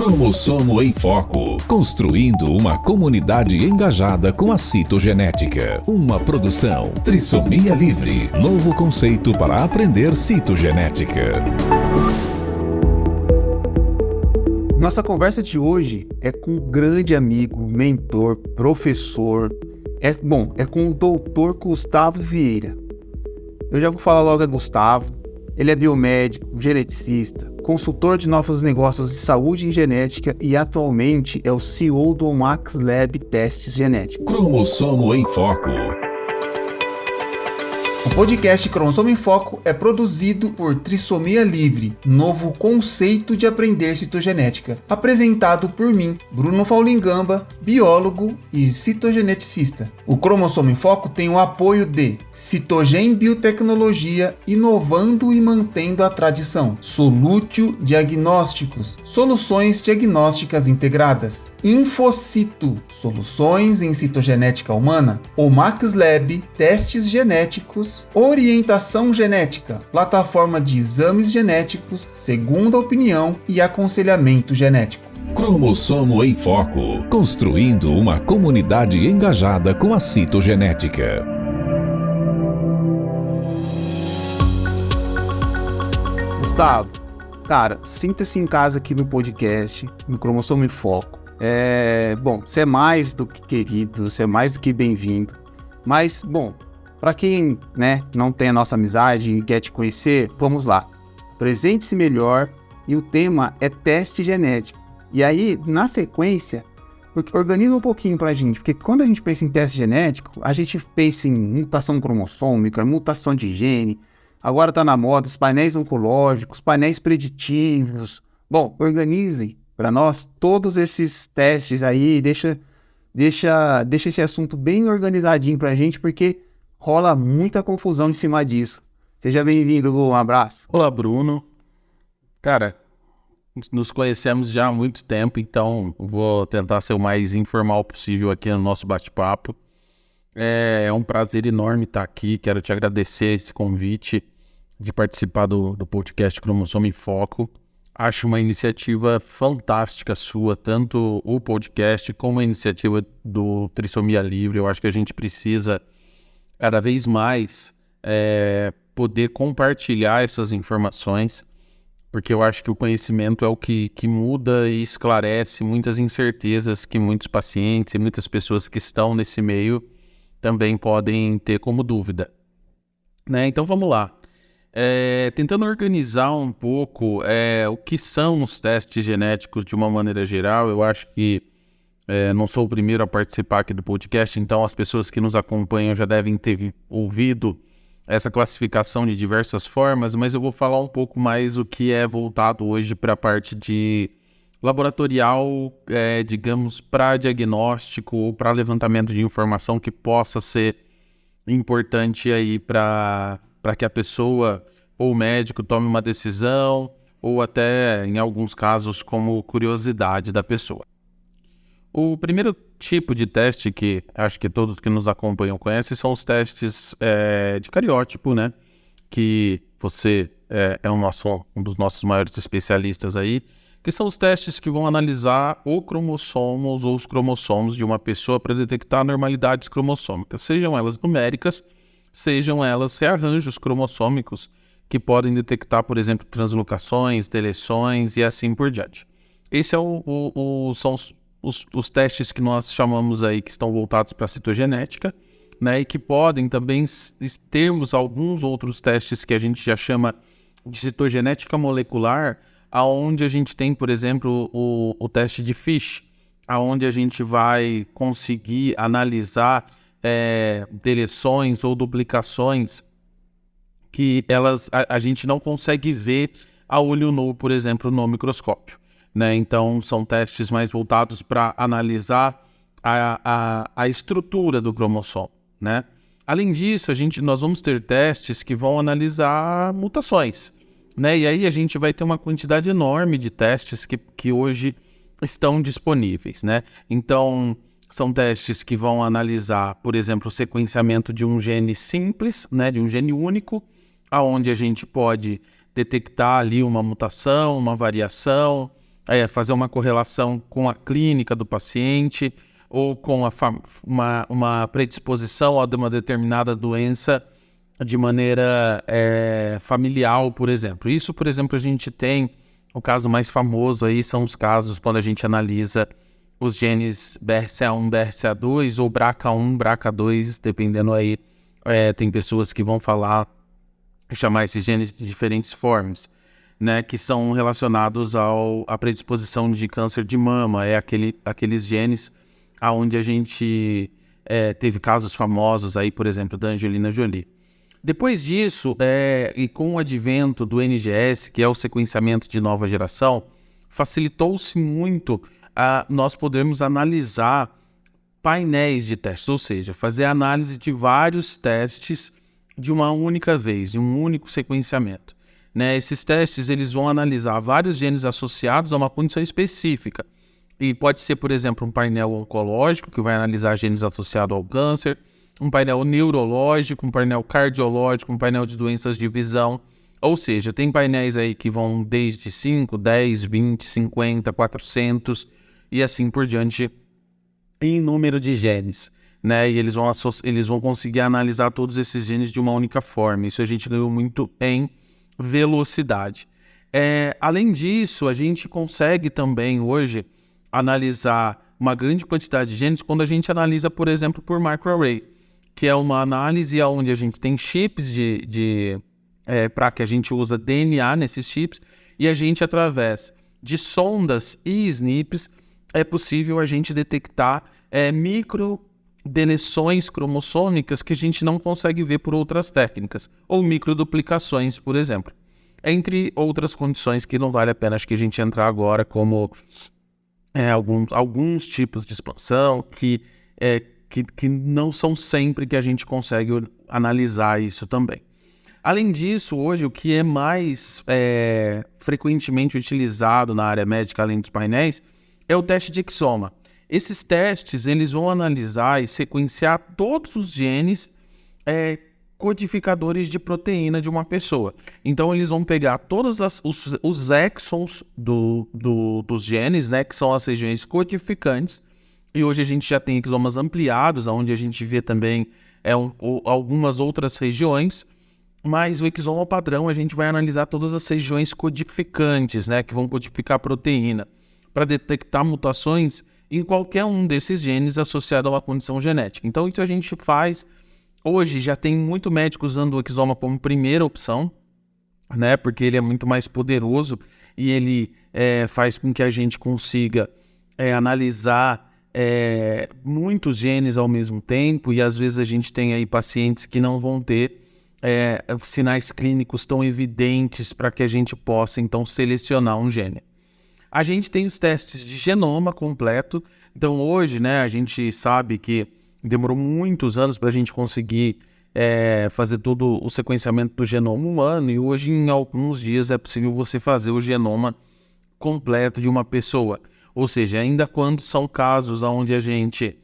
Cromossomo em Foco, construindo uma comunidade engajada com a citogenética. Uma produção Trissomia Livre, novo conceito para aprender citogenética. Nossa conversa de hoje é com um grande amigo, mentor, professor. É com o Dr. Gustavo Vieira. Eu já vou falar logo a Gustavo. Ele é biomédico, geneticista, consultor de novos negócios de saúde e genética e atualmente é o CEO do Max Lab Testes Genéticos. Cromossomo em Foco. O podcast Cromossomo em Foco é produzido por Trissomia Livre, novo conceito de aprender citogenética, apresentado por mim, Bruno Faulingamba, biólogo e citogeneticista. O Cromossomo em Foco tem o apoio de Citogen Biotecnologia, inovando e mantendo a tradição, Solútil Diagnósticos, soluções diagnósticas integradas, Infocito, soluções em citogenética humana, o Max Lab, testes genéticos, orientação genética, plataforma de exames genéticos, segunda opinião e aconselhamento genético. Cromossomo em Foco, construindo uma comunidade engajada com a citogenética. Gustavo, cara, sinta-se em casa aqui no podcast, no Cromossomo em Foco. Você é mais do que querido, você é mais do que bem-vindo. Mas, para quem, não tem a nossa amizade e quer te conhecer, vamos lá. Presente-se melhor e o tema é teste genético. E aí, na sequência, organiza um pouquinho pra gente, porque quando a gente pensa em teste genético, a gente pensa em mutação cromossômica, mutação de gene, agora tá na moda os painéis oncológicos, painéis preditivos. Organize para nós todos esses testes aí, deixa esse assunto bem organizadinho pra gente, porque rola muita confusão em cima disso. Seja bem-vindo, Gu, um abraço. Olá, Bruno. Cara, nos conhecemos já há muito tempo, então vou tentar ser o mais informal possível aqui no nosso bate-papo. É um prazer enorme estar aqui, quero te agradecer esse convite de participar do podcast Cromossomo em Foco. Acho uma iniciativa fantástica sua, tanto o podcast como a iniciativa do Trissomia Livre. Eu acho que a gente precisa cada vez mais poder compartilhar essas informações, porque eu acho que o conhecimento é o que muda e esclarece muitas incertezas que muitos pacientes e muitas pessoas que estão nesse meio também podem ter como dúvida. Então vamos lá. Tentando organizar um pouco o que são os testes genéticos de uma maneira geral, eu acho que não sou o primeiro a participar aqui do podcast, então as pessoas que nos acompanham já devem ter ouvido essa classificação de diversas formas, mas eu vou falar um pouco mais o que é voltado hoje para a parte de laboratorial, digamos, para diagnóstico ou para levantamento de informação que possa ser importante aí para que a pessoa ou o médico tome uma decisão, ou até, em alguns casos, como curiosidade da pessoa. O primeiro tipo de teste que acho que todos que nos acompanham conhecem são os testes de cariótipo, que você é um dos nossos maiores especialistas aí, que são os testes que vão analisar os cromossomos de uma pessoa para detectar anormalidades cromossômicas, sejam elas numéricas, sejam elas rearranjos cromossômicos que podem detectar, por exemplo, translocações, deleções e assim por diante. Esses são os testes que nós chamamos aí, que estão voltados para a citogenética, e que podem também termos alguns outros testes que a gente já chama de citogenética molecular, aonde a gente tem, por exemplo, o teste de FISH, aonde a gente vai conseguir analisar deleções ou duplicações que a gente não consegue ver a olho nu, por exemplo, no microscópio. Então, são testes mais voltados para analisar a estrutura do cromossomo. Além disso, nós vamos ter testes que vão analisar mutações. E aí a gente vai ter uma quantidade enorme de testes que hoje estão disponíveis. Então, são testes que vão analisar, por exemplo, o sequenciamento de um gene simples, de um gene único, aonde a gente pode detectar ali uma mutação, uma variação, fazer uma correlação com a clínica do paciente ou com uma predisposição a uma determinada doença de maneira familiar, por exemplo. Isso, por exemplo, a gente tem, o caso mais famoso aí são os casos quando a gente analisa os genes BRCA1, BRCA2 ou BRCA1, BRCA2, dependendo aí, tem pessoas que vão chamar esses genes de diferentes formas, né, que são relacionados à predisposição de câncer de mama, aqueles genes onde a gente teve casos famosos aí, por exemplo, da Angelina Jolie. Depois disso, e com o advento do NGS, que é o sequenciamento de nova geração, facilitou-se muito nós podermos analisar painéis de testes, ou seja, fazer análise de vários testes de uma única vez, de um único sequenciamento. Né? Esses testes eles vão analisar vários genes associados a uma condição específica. E pode ser, por exemplo, um painel oncológico, que vai analisar genes associados ao câncer, um painel neurológico, um painel cardiológico, um painel de doenças de visão. Ou seja, tem painéis aí que vão desde 5, 10, 20, 50, 400 e assim por diante em número de genes. Né? E eles vão conseguir analisar todos esses genes de uma única forma. Isso a gente ganhou muito em velocidade. Além disso, a gente consegue também hoje analisar uma grande quantidade de genes quando a gente analisa, por exemplo, por microarray, que é uma análise onde a gente tem chips para que a gente usa DNA nesses chips, e a gente, através de sondas e SNPs, é possível a gente detectar microdeleções cromossômicas que a gente não consegue ver por outras técnicas, ou microduplicações, por exemplo. Entre outras condições que não vale a pena acho que a gente entrar agora, como alguns tipos de expansão que não são sempre que a gente consegue analisar isso também. Além disso, hoje o que é mais frequentemente utilizado na área médica, além dos painéis, é o teste de exoma. Esses testes eles vão analisar e sequenciar todos os genes codificadores de proteína de uma pessoa. Então eles vão pegar todos os exons dos genes, né, que são as regiões codificantes, e hoje a gente já tem exomas ampliados, onde a gente vê também algumas outras regiões, mas o exoma padrão a gente vai analisar todas as regiões codificantes, né, que vão codificar a proteína, para detectar mutações em qualquer um desses genes associado a uma condição genética. Então isso a gente faz. Hoje já tem muito médico usando o exoma como primeira opção, né, porque ele é muito mais poderoso e ele faz com que a gente consiga analisar muitos genes ao mesmo tempo, e às vezes a gente tem aí pacientes que não vão ter sinais clínicos tão evidentes para que a gente possa então selecionar um gene. A gente tem os testes de genoma completo. Então hoje, né, a gente sabe que demorou muitos anos para a gente conseguir fazer todo o sequenciamento do genoma humano, e hoje em alguns dias é possível você fazer o genoma completo de uma pessoa. Ou seja, ainda quando são casos onde a gente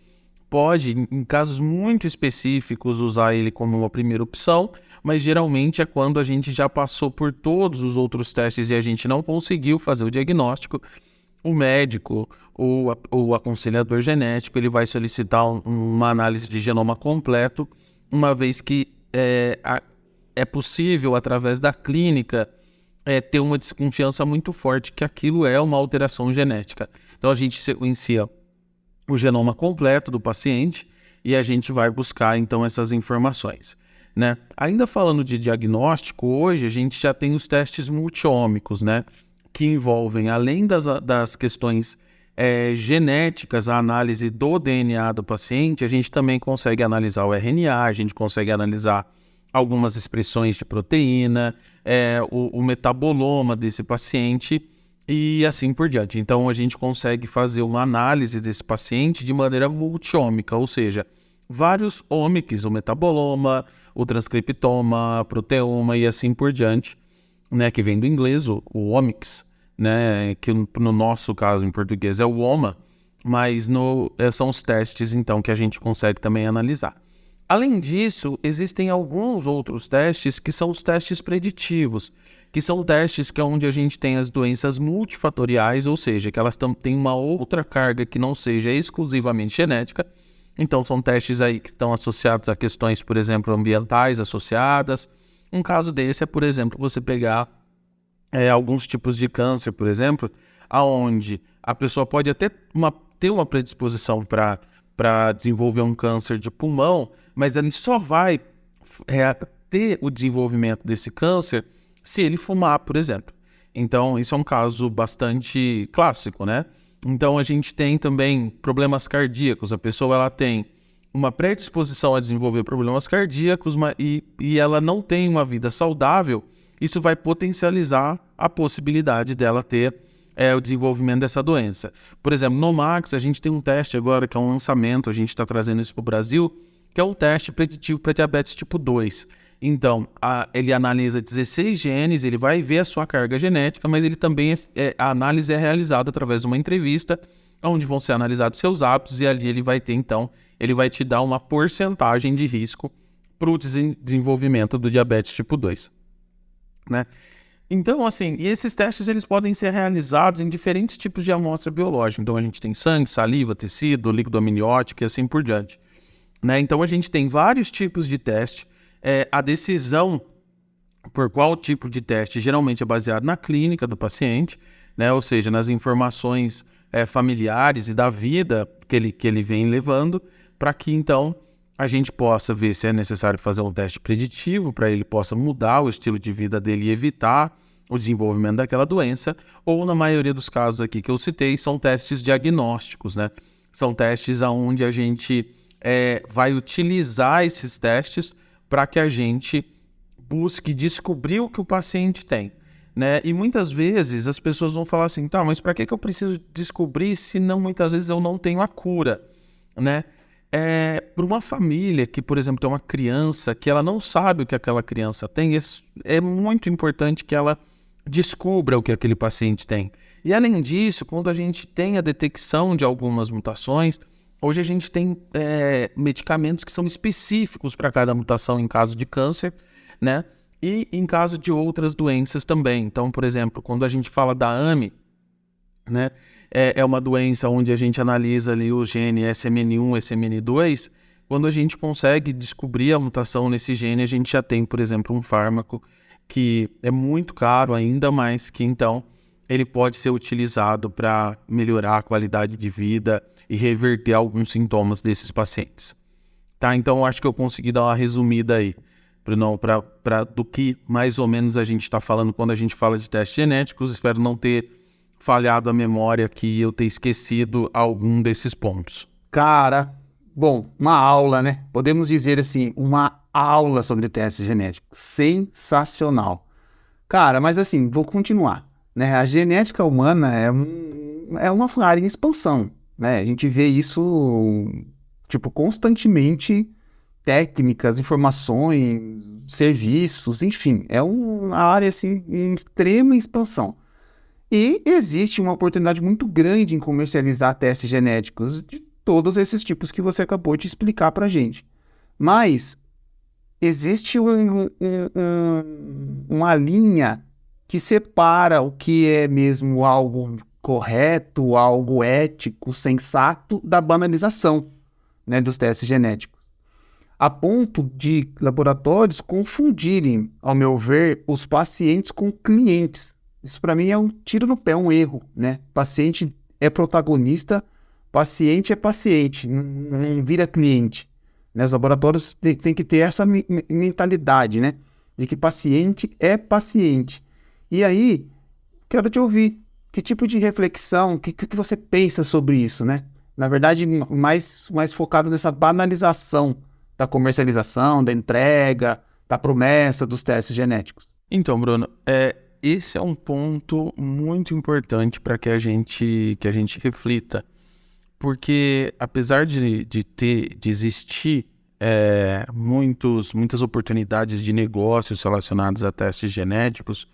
pode, em casos muito específicos, usar ele como uma primeira opção, mas geralmente é quando a gente já passou por todos os outros testes e a gente não conseguiu fazer o diagnóstico, o médico ou o aconselhador genético ele vai solicitar uma análise de genoma completo, uma vez que é possível, através da clínica, ter uma desconfiança muito forte que aquilo é uma alteração genética. Então a gente sequencia o genoma completo do paciente e a gente vai buscar então essas informações, né? Ainda falando de diagnóstico, hoje a gente já tem os testes multiômicos, né, que envolvem, além das questões genéticas, a análise do DNA do paciente, a gente também consegue analisar o RNA, a gente consegue analisar algumas expressões de proteína, o metaboloma desse paciente e assim por diante. Então a gente consegue fazer uma análise desse paciente de maneira multiômica, ou seja, vários ômics, o metaboloma, o transcriptoma, a proteoma e assim por diante, né, que vem do inglês, o omics, né, que no nosso caso em português é o OMA, mas são os testes então que a gente consegue também analisar. Além disso, existem alguns outros testes que são os testes preditivos, que são testes que é onde a gente tem as doenças multifatoriais, ou seja, que elas têm uma outra carga que não seja exclusivamente genética. Então, são testes aí que estão associados a questões, por exemplo, ambientais associadas. Um caso desse é, por exemplo, você pegar alguns tipos de câncer, por exemplo, aonde a pessoa pode até ter uma predisposição para desenvolver um câncer de pulmão, mas ele só vai ter o desenvolvimento desse câncer se ele fumar, por exemplo. Então, isso é um caso bastante clássico, né? Então, a gente tem também problemas cardíacos. A pessoa ela tem uma predisposição a desenvolver problemas cardíacos e ela não tem uma vida saudável. Isso vai potencializar a possibilidade dela ter o desenvolvimento dessa doença. Por exemplo, no Max, a gente tem um teste agora, que é um lançamento, a gente está trazendo isso para o Brasil, que é um teste preditivo para diabetes tipo 2. Então, ele analisa 16 genes, ele vai ver a sua carga genética, mas ele também a análise é realizada através de uma entrevista, onde vão ser analisados seus hábitos, e ali ele vai ter, então, ele vai te dar uma porcentagem de risco para o desenvolvimento do diabetes tipo 2. Né? Então, assim, e esses testes eles podem ser realizados em diferentes tipos de amostra biológica. Então, a gente tem sangue, saliva, tecido, líquido amniótico e assim por diante. Né? Então, a gente tem vários tipos de teste. A decisão por qual tipo de teste geralmente é baseado na clínica do paciente, né? Ou seja, nas informações familiares e da vida que ele vem levando, para que, então, a gente possa ver se é necessário fazer um teste preditivo para ele possa mudar o estilo de vida dele e evitar o desenvolvimento daquela doença, ou na maioria dos casos aqui que eu citei, são testes diagnósticos, né? São testes onde a gente vai utilizar esses testes para que a gente busque descobrir o que o paciente tem, né? E muitas vezes as pessoas vão falar assim, tá, mas para que eu preciso descobrir se não, muitas vezes eu não tenho a cura, né? Para uma família que, por exemplo, tem uma criança que ela não sabe o que aquela criança tem, é muito importante que ela descubra o que aquele paciente tem. E além disso, quando a gente tem a detecção de algumas mutações, hoje a gente tem medicamentos que são específicos para cada mutação em caso de câncer, né? E em caso de outras doenças também. Então, por exemplo, quando a gente fala da AME, né? É uma doença onde a gente analisa ali o gene SMN1, SMN2. Quando a gente consegue descobrir a mutação nesse gene, a gente já tem, por exemplo, um fármaco que é muito caro ainda, mas que então ele pode ser utilizado para melhorar a qualidade de vida e reverter alguns sintomas desses pacientes. Tá? Então, eu acho que eu consegui dar uma resumida aí, do que mais ou menos a gente está falando quando a gente fala de testes genéticos. Espero não ter falhado a memória aqui e eu ter esquecido algum desses pontos. Cara, bom, uma aula, né? Podemos dizer assim, uma aula sobre testes genéticos. Sensacional. Cara, mas assim, vou continuar. Né? A genética humana é uma área em expansão. Né? A gente vê isso constantemente, técnicas, informações, serviços, enfim. É uma área assim, em extrema expansão. E existe uma oportunidade muito grande em comercializar testes genéticos de todos esses tipos que você acabou de explicar para a gente. Mas existe uma linha que separa o que é mesmo algo correto, algo ético, sensato, da banalização, né, dos testes genéticos. A ponto de laboratórios confundirem, ao meu ver, os pacientes com clientes. Isso para mim é um tiro no pé, um erro, né? Paciente é protagonista, paciente é paciente, não vira cliente. Né? Os laboratórios têm que ter essa mentalidade, né? De que paciente é paciente. E aí, quero te ouvir. Que tipo de reflexão, o que você pensa sobre isso, né? Na verdade, mais focado nessa banalização da comercialização, da entrega, da promessa dos testes genéticos. Então, Bruno, esse é um ponto muito importante para que a gente reflita, porque apesar de existir muitas oportunidades de negócios relacionados a testes genéticos,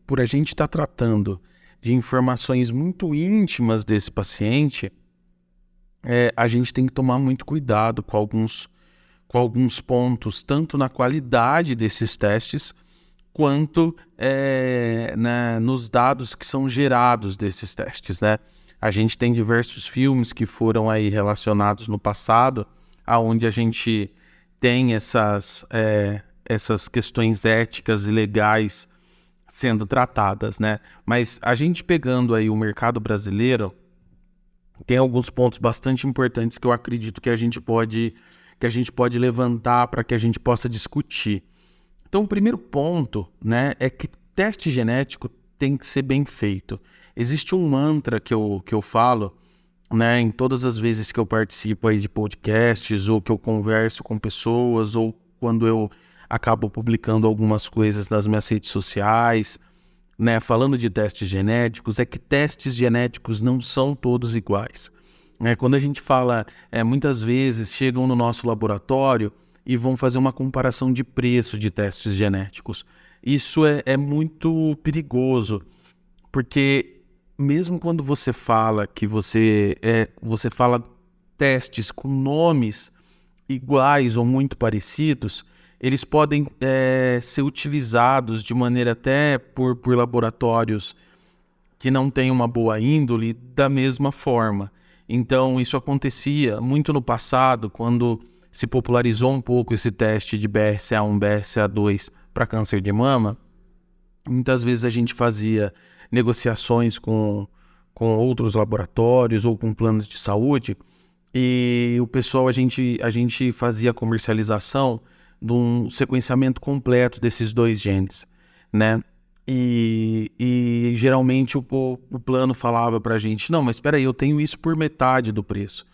por a gente estar tratando de informações muito íntimas desse paciente, a gente tem que tomar muito cuidado com alguns pontos, tanto na qualidade desses testes, quanto nos dados que são gerados desses testes, né? A gente tem diversos filmes que foram aí relacionados no passado, aonde a gente tem essas questões éticas e legais sendo tratadas, né? Mas a gente pegando aí o mercado brasileiro, tem alguns pontos bastante importantes que eu acredito que a gente pode levantar para que a gente possa discutir. Então, o primeiro ponto, né, é que teste genético tem que ser bem feito. Existe um mantra que eu falo, né, em todas as vezes que eu participo aí de podcasts, ou que eu converso com pessoas, ou quando eu acabo publicando algumas coisas nas minhas redes sociais, né, falando de testes genéticos, é que testes genéticos não são todos iguais. Quando a gente fala, muitas vezes chegam no nosso laboratório e vão fazer uma comparação de preço de testes genéticos. Isso é muito perigoso, porque mesmo quando você fala que você fala testes com nomes iguais ou muito parecidos, eles podem ser utilizados de maneira até por laboratórios que não têm uma boa índole da mesma forma. Então, isso acontecia muito no passado, quando se popularizou um pouco esse teste de BRCA1, BRCA2 para câncer de mama. Muitas vezes a gente fazia negociações com outros laboratórios ou com planos de saúde, e o pessoal, a gente fazia a comercialização de um sequenciamento completo desses 2 genes, né? E geralmente o plano falava para a gente, não, mas espera aí, eu tenho isso por metade do preço.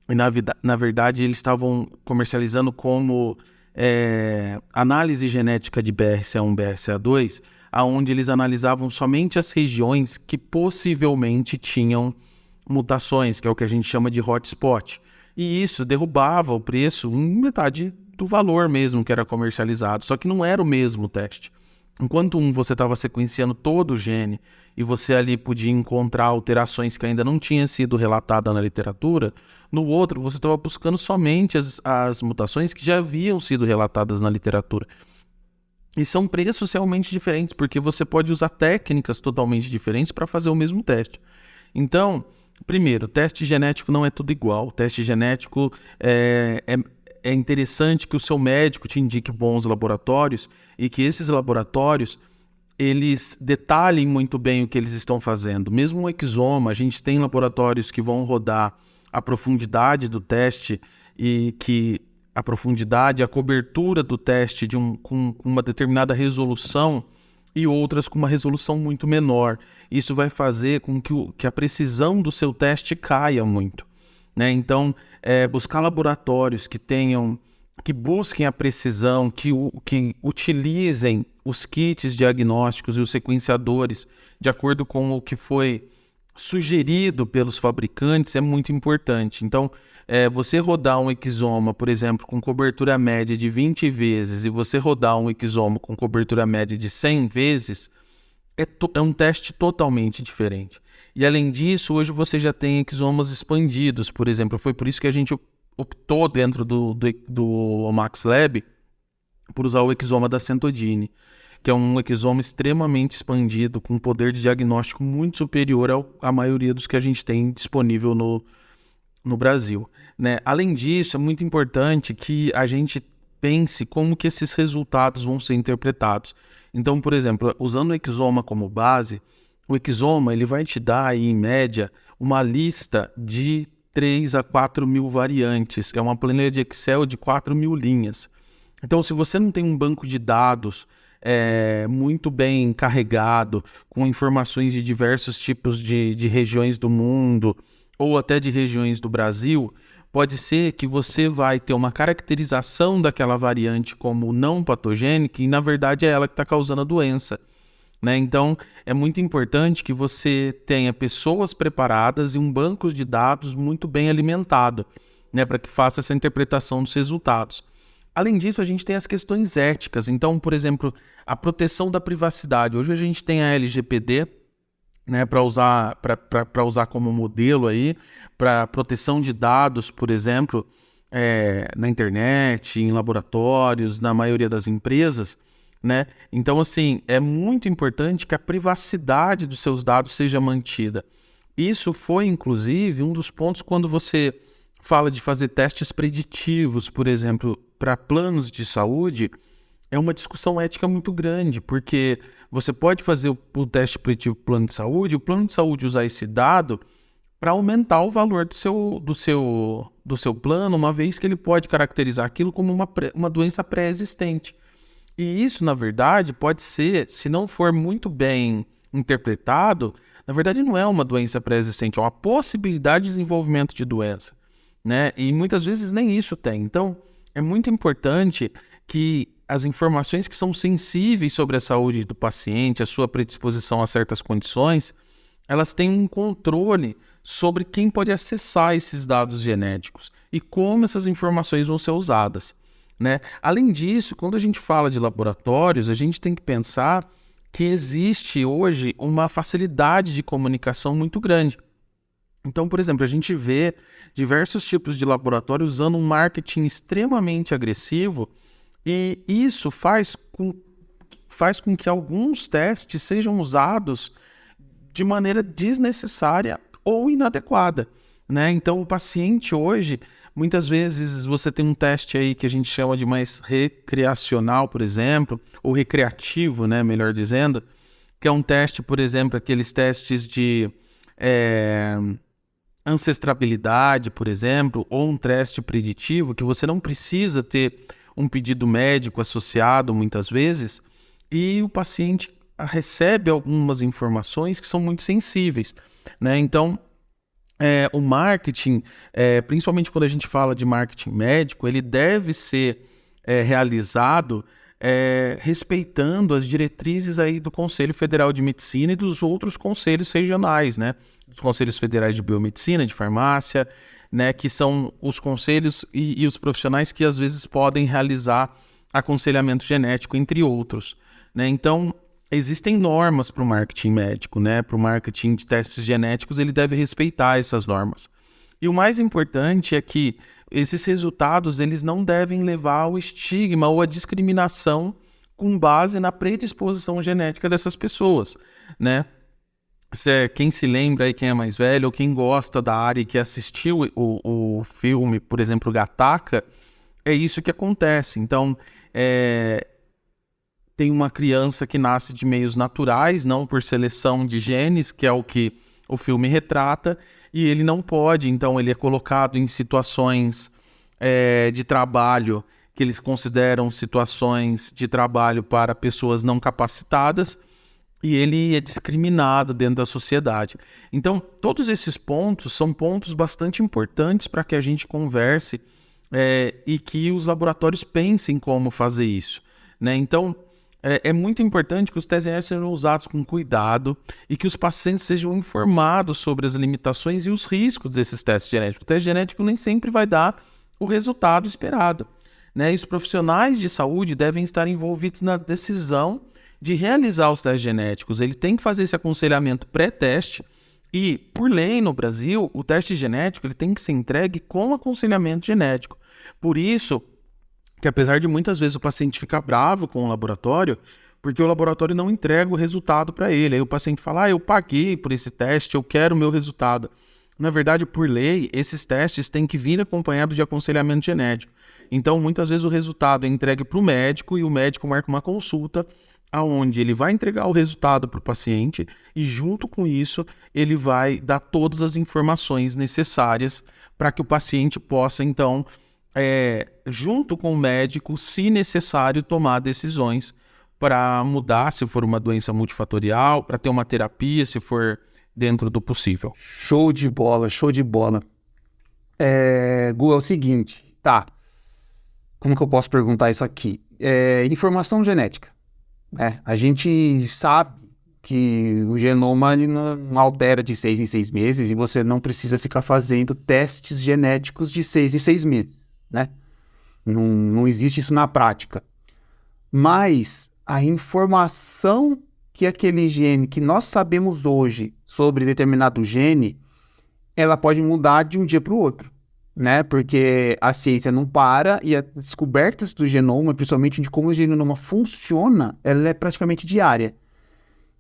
E na verdade eles estavam comercializando como análise genética de BRCA1, BRCA2, aonde eles analisavam somente as regiões que possivelmente tinham mutações, que é o que a gente chama de hotspot. E isso derrubava o preço em metade do valor mesmo que era comercializado, só que não era o mesmo teste. Enquanto você estava sequenciando todo o gene e você ali podia encontrar alterações que ainda não tinham sido relatadas na literatura, no outro você estava buscando somente as mutações que já haviam sido relatadas na literatura. E são preços realmente diferentes, porque você pode usar técnicas totalmente diferentes para fazer o mesmo teste. Então, primeiro, teste genético não é tudo igual. O teste genético é interessante que o seu médico te indique bons laboratórios e que esses laboratórios eles detalhem muito bem o que eles estão fazendo. Mesmo um exoma, a gente tem laboratórios que vão rodar a profundidade do teste e que a profundidade, a cobertura do teste com uma determinada resolução e outras com uma resolução muito menor. Isso vai fazer com que a precisão do seu teste caia muito, né? Então, buscar laboratórios que busquem a precisão, que utilizem os kits diagnósticos e os sequenciadores de acordo com o que foi sugerido pelos fabricantes é muito importante. Então, você rodar um exoma, por exemplo, com cobertura média de 20 vezes e você rodar um exoma com cobertura média de 100 vezes, é um teste totalmente diferente. E além disso, hoje você já tem exomas expandidos, por exemplo. Foi por isso que a gente optou dentro do Omax Lab por usar o exoma da Centodine, que é um exoma extremamente expandido, com poder de diagnóstico muito superior à maioria dos que a gente tem disponível no Brasil, né? Além disso, é muito importante que a gente pense como que esses resultados vão ser interpretados. Então, por exemplo, usando o exoma como base, o exoma ele vai te dar aí, em média, uma lista de 3 a 4 mil variantes. É uma planilha de Excel de 4 mil linhas. Então, se você não tem um banco de dados muito bem carregado, com informações de diversos tipos de regiões do mundo, ou até de regiões do Brasil, pode ser que você vai ter uma caracterização daquela variante como não patogênica e, na verdade, é ela que está causando a doença, né? Então, é muito importante que você tenha pessoas preparadas e um banco de dados muito bem alimentado, né, para que faça essa interpretação dos resultados. Além disso, a gente tem as questões éticas. Então, por exemplo, a proteção da privacidade. Hoje a gente tem a LGPD, né, para usar como modelo aí, para proteção de dados, por exemplo, na internet, em laboratórios, na maioria das empresas, né? Então, assim, é muito importante que a privacidade dos seus dados seja mantida. Isso foi, inclusive, um dos pontos quando você fala de fazer testes preditivos, por exemplo, para planos de saúde. É uma discussão ética muito grande, porque você pode fazer o teste preditivo plano de saúde, o plano de saúde usar esse dado para aumentar o valor do seu plano, uma vez que ele pode caracterizar aquilo como uma doença pré-existente. E isso, na verdade, pode ser, se não for muito bem interpretado, na verdade não é uma doença pré-existente, é uma possibilidade de desenvolvimento de doença, né? E muitas vezes nem isso tem. Então, é muito importante que as informações que são sensíveis sobre a saúde do paciente, a sua predisposição a certas condições, elas têm um controle sobre quem pode acessar esses dados genéticos e como essas informações vão ser usadas, né? Além disso, quando a gente fala de laboratórios, a gente tem que pensar que existe hoje uma facilidade de comunicação muito grande. Então, por exemplo, a gente vê diversos tipos de laboratório usando um marketing extremamente agressivo. E isso faz com que alguns testes sejam usados de maneira desnecessária ou inadequada, né? Então, o paciente hoje, muitas vezes você tem um teste aí que a gente chama de mais recreacional, por exemplo, ou recreativo, né? Melhor dizendo, que é um teste, por exemplo, aqueles testes de ancestrabilidade, por exemplo, ou um teste preditivo, que você não precisa ter um pedido médico associado muitas vezes, e o paciente recebe algumas informações que são muito sensíveis, né? Então, o marketing, principalmente quando a gente fala de marketing médico, ele deve ser realizado respeitando as diretrizes aí do Conselho Federal de Medicina e dos outros conselhos regionais, né? Dos Conselhos Federais de Biomedicina, de Farmácia, né, que são os conselhos e os profissionais que às vezes podem realizar aconselhamento genético, entre outros, né? Então, existem normas para o marketing médico, né? Para o marketing de testes genéticos, ele deve respeitar essas normas. E o mais importante é que esses resultados eles não devem levar ao estigma ou à discriminação com base na predisposição genética dessas pessoas, né? Quem se lembra aí, quem é mais velho, ou quem gosta da área e que assistiu o filme, por exemplo, Gattaca, é isso que acontece. Então, tem uma criança que nasce de meios naturais, não por seleção de genes, que é o que o filme retrata, e ele não pode, então ele é colocado em situações de trabalho, que eles consideram situações de trabalho para pessoas não capacitadas, e ele é discriminado dentro da sociedade. Então, todos esses pontos são pontos bastante importantes para que a gente converse e que os laboratórios pensem como fazer isso, né? Então, é muito importante que os testes genéticos sejam usados com cuidado e que os pacientes sejam informados sobre as limitações e os riscos desses testes genéticos. O teste genético nem sempre vai dar o resultado esperado, né? E os profissionais de saúde devem estar envolvidos na decisão de realizar os testes genéticos. Ele tem que fazer esse aconselhamento pré-teste e, por lei no Brasil, o teste genético ele tem que ser entregue com aconselhamento genético. Por isso que, apesar de muitas vezes o paciente ficar bravo com o laboratório, porque o laboratório não entrega o resultado para ele. Aí o paciente fala, eu paguei por esse teste, eu quero o meu resultado. Na verdade, por lei, esses testes têm que vir acompanhados de aconselhamento genético. Então, muitas vezes o resultado é entregue para o médico e o médico marca uma consulta onde ele vai entregar o resultado para o paciente e, junto com isso, ele vai dar todas as informações necessárias para que o paciente possa, então, junto com o médico, se necessário, tomar decisões para mudar, se for uma doença multifatorial, para ter uma terapia, se for dentro do possível. Show de bola, show de bola. Gu, é o seguinte, tá? Como que eu posso perguntar isso aqui? Informação genética. A gente sabe que o genoma ele não altera de 6 em 6 meses e você não precisa ficar fazendo testes genéticos de 6 em 6 meses, né? Não existe isso na prática. Mas a informação que aquele gene que nós sabemos hoje sobre determinado gene, ela pode mudar de um dia para o outro, né? Porque a ciência não para e as descobertas do genoma, principalmente de como o genoma funciona, ela é praticamente diária.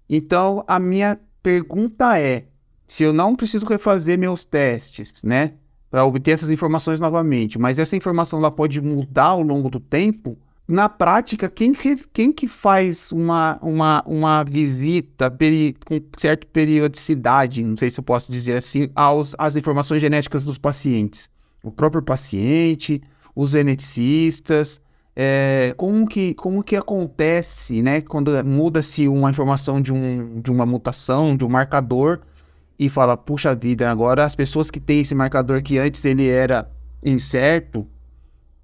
Então, a minha pergunta é, se eu não preciso refazer meus testes, né, para obter essas informações novamente, mas essa informação ela pode mudar ao longo do tempo, na prática, quem que faz uma visita com certa periodicidade, não sei se eu posso dizer assim, às informações genéticas dos pacientes? O próprio paciente, os geneticistas, como que acontece, né, quando muda-se uma informação de uma mutação, de um marcador, e fala, puxa vida, agora as pessoas que têm esse marcador que antes ele era incerto,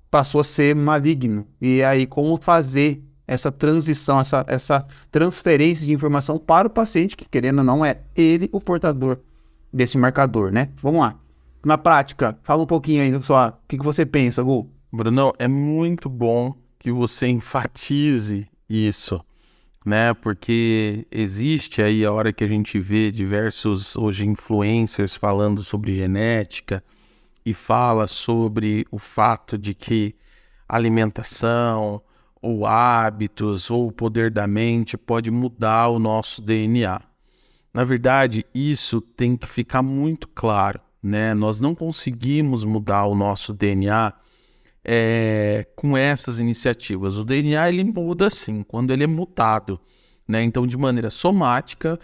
passou a ser maligno. E aí, como fazer essa transição, essa transferência de informação para o paciente, que querendo ou não é ele o portador desse marcador, né? Vamos lá. Na prática, fala um pouquinho aí só, o que você pensa, Gu? Bruno, é muito bom que você enfatize isso, né? Porque existe aí a hora que a gente vê diversos hoje influencers falando sobre genética e fala sobre o fato de que alimentação ou hábitos ou o poder da mente pode mudar o nosso DNA. Na verdade, isso tem que ficar muito claro, né? Nós não conseguimos mudar o nosso DNA com essas iniciativas. O DNA ele muda sim, quando ele é mutado, né? Então, de maneira somática,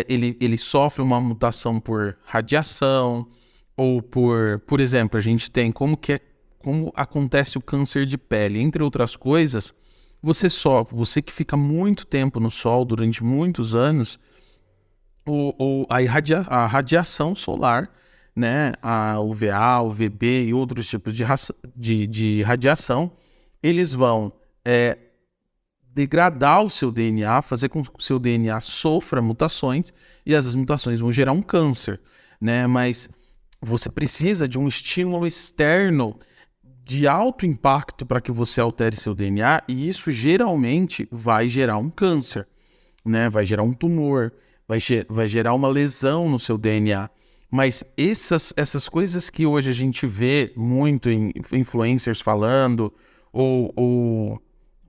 ele sofre uma mutação por radiação ou por exemplo, a gente tem como acontece o câncer de pele, entre outras coisas. Você que fica muito tempo no sol durante muitos anos, a radiação solar, né, a UVA, UVB e outros tipos de radiação, eles vão degradar o seu DNA, fazer com que o seu DNA sofra mutações, e essas mutações vão gerar um câncer, né? Mas você precisa de um estímulo externo de alto impacto para que você altere seu DNA, e isso geralmente vai gerar um câncer, né? Vai gerar um tumor, vai gerar uma lesão no seu DNA. Mas essas coisas que hoje a gente vê muito em influencers falando, ou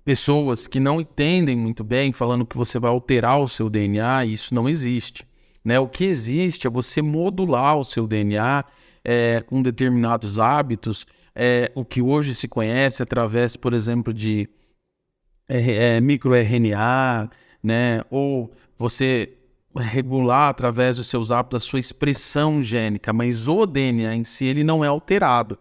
pessoas que não entendem muito bem falando que você vai alterar o seu DNA, isso não existe, né? O que existe é você modular o seu DNA com determinados hábitos, o que hoje se conhece através, por exemplo, de microRNA, né? Ou você regular através dos seus hábitos a sua expressão gênica, mas o DNA em si ele não é alterado,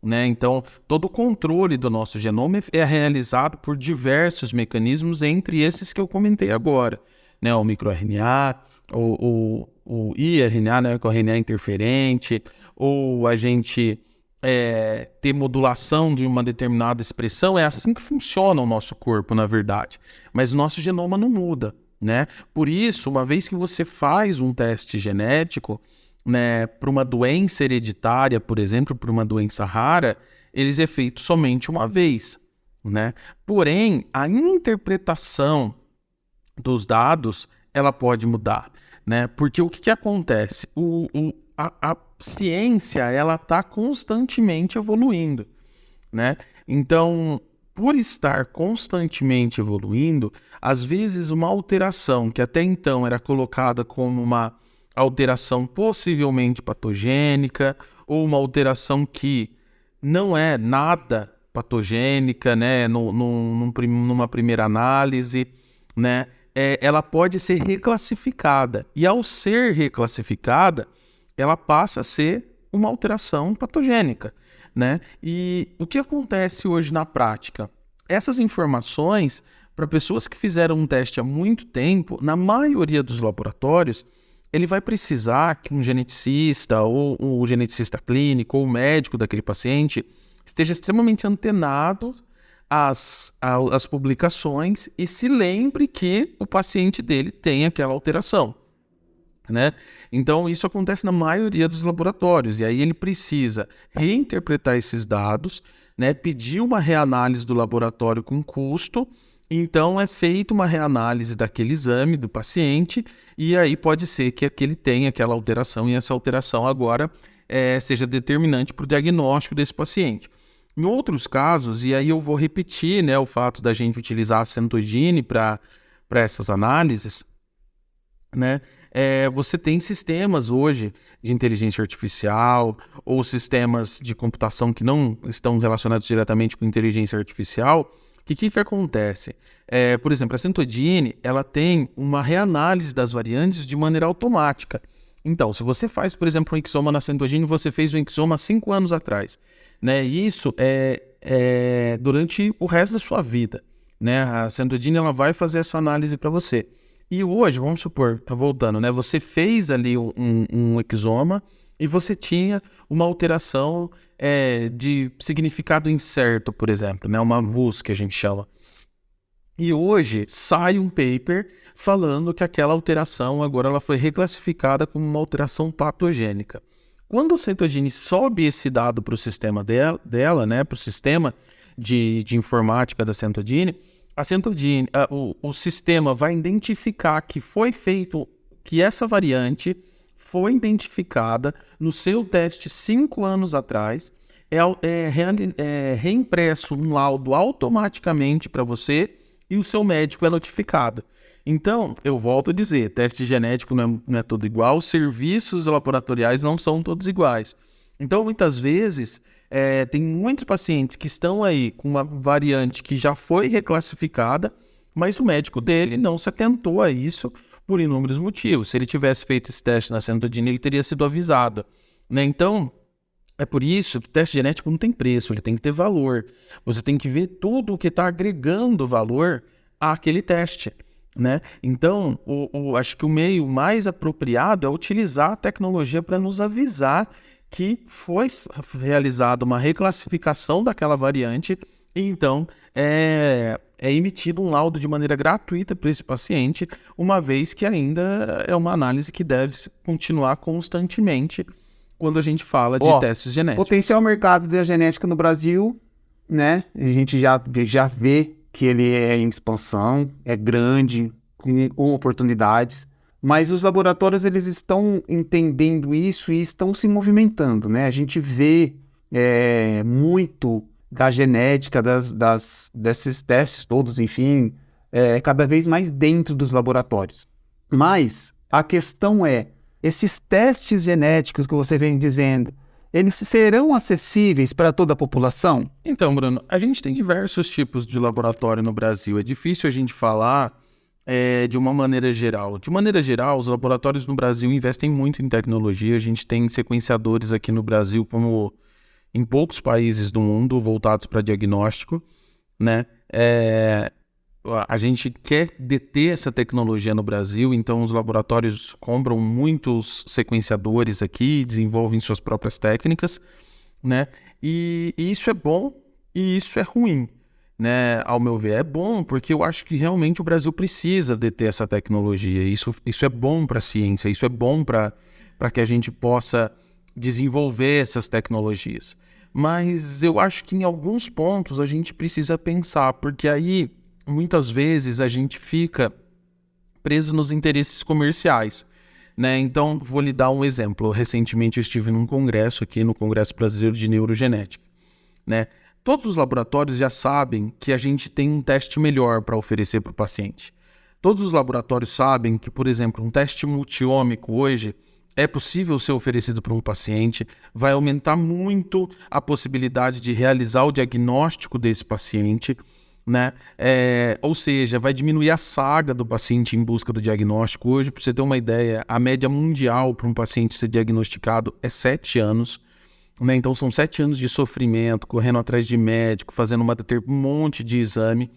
né? Então, todo o controle do nosso genoma é realizado por diversos mecanismos, entre esses que eu comentei agora, né? O microRNA, o iRNA, né? Com o RNA interferente, ou a gente ter modulação de uma determinada expressão. É assim que funciona o nosso corpo, na verdade. Mas o nosso genoma não muda, né? Por isso, uma vez que você faz um teste genético, né, para uma doença hereditária, por exemplo, para uma doença rara, eles é feito somente uma vez, né? Porém, a interpretação dos dados, ela pode mudar, né? Porque o que acontece? A ciência, ela está constantemente evoluindo, né? Então, por estar constantemente evoluindo, às vezes uma alteração que até então era colocada como uma alteração possivelmente patogênica, ou uma alteração que não é nada patogênica, né, numa primeira análise, né, ela pode ser reclassificada. E ao ser reclassificada, ela passa a ser uma alteração patogênica, né? E o que acontece hoje na prática? Essas informações, para pessoas que fizeram um teste há muito tempo, na maioria dos laboratórios, ele vai precisar que um geneticista, ou o geneticista clínico, ou o médico daquele paciente, esteja extremamente antenado às publicações e se lembre que o paciente dele tem aquela alteração, né? Então, isso acontece na maioria dos laboratórios, e aí ele precisa reinterpretar esses dados, né, pedir uma reanálise do laboratório com custo Então é feita uma reanálise daquele exame do paciente e aí pode ser que ele tenha aquela alteração e essa alteração agora seja determinante para o diagnóstico desse paciente. Em outros casos, e aí eu vou repetir, né, o fato da gente utilizar a Centogene para essas análises, né? Você tem sistemas hoje de inteligência artificial ou sistemas de computação que não estão relacionados diretamente com inteligência artificial. O que acontece? Por exemplo, a Centogene, ela tem uma reanálise das variantes de maneira automática. Então, se você faz, por exemplo, um exoma na Centogene, você fez um exoma 5 anos atrás, né? E isso é durante o resto da sua vida, né? A Centogene, ela vai fazer essa análise para você. E hoje, vamos supor, voltando, né? Você fez ali um exoma e você tinha uma alteração de significado incerto, por exemplo, né? Uma VUS, que a gente chama. E hoje sai um paper falando que aquela alteração agora ela foi reclassificada como uma alteração patogênica. Quando a Centogene sobe esse dado para o sistema dela, né? Para o sistema de informática da Centogene, o sistema vai identificar que foi feito, que essa variante foi identificada no seu teste 5 anos atrás, reimpresso um laudo automaticamente para você e o seu médico é notificado. Então, eu volto a dizer, teste genético não é tudo igual, serviços laboratoriais não são todos iguais. Então, muitas vezes, tem muitos pacientes que estão aí com uma variante que já foi reclassificada, mas o médico dele não se atentou a isso por inúmeros motivos. Se ele tivesse feito esse teste na Centogene, ele teria sido avisado, né? Então, é por isso que o teste genético não tem preço, ele tem que ter valor. Você tem que ver tudo o que está agregando valor àquele teste, né? Então, acho que o meio mais apropriado é utilizar a tecnologia para nos avisar que foi realizada uma reclassificação daquela variante e então é emitido um laudo de maneira gratuita para esse paciente, uma vez que ainda é uma análise que deve continuar constantemente quando a gente fala de testes genéticos. Potencial mercado da genética no Brasil, né? A gente já vê que ele é em expansão, é grande, com oportunidades. Mas os laboratórios, eles estão entendendo isso e estão se movimentando, né? A gente vê muito da genética, desses testes todos, enfim, cada vez mais dentro dos laboratórios. Mas a questão esses testes genéticos que você vem dizendo, eles serão acessíveis para toda a população? Então, Bruno, a gente tem diversos tipos de laboratório no Brasil. É difícil a gente falar de uma maneira geral. De maneira geral, os laboratórios no Brasil investem muito em tecnologia. A gente tem sequenciadores aqui no Brasil, como em poucos países do mundo, voltados para diagnóstico, né? A gente quer deter essa tecnologia no Brasil, então os laboratórios compram muitos sequenciadores aqui, desenvolvem suas próprias técnicas, né? E isso é bom e isso é ruim, né? Ao meu ver, é bom porque eu acho que realmente o Brasil precisa deter essa tecnologia. Isso é bom para a ciência, isso é bom para que a gente possa desenvolver essas tecnologias. Mas eu acho que em alguns pontos a gente precisa pensar, porque aí muitas vezes a gente fica preso nos interesses comerciais, né? Então, vou lhe dar um exemplo. Recentemente eu estive num congresso aqui, no Congresso Brasileiro de Neurogenética, né? Todos os laboratórios já sabem que a gente tem um teste melhor para oferecer para o paciente. Todos os laboratórios sabem que, por exemplo, um teste multiômico hoje é possível ser oferecido para um paciente, vai aumentar muito a possibilidade de realizar o diagnóstico desse paciente, né? Ou seja, vai diminuir a saga do paciente em busca do diagnóstico. Hoje, para você ter uma ideia, a média mundial para um paciente ser diagnosticado é 7 anos. Né? Então, são 7 anos de sofrimento, correndo atrás de médico, fazendo um monte de exame.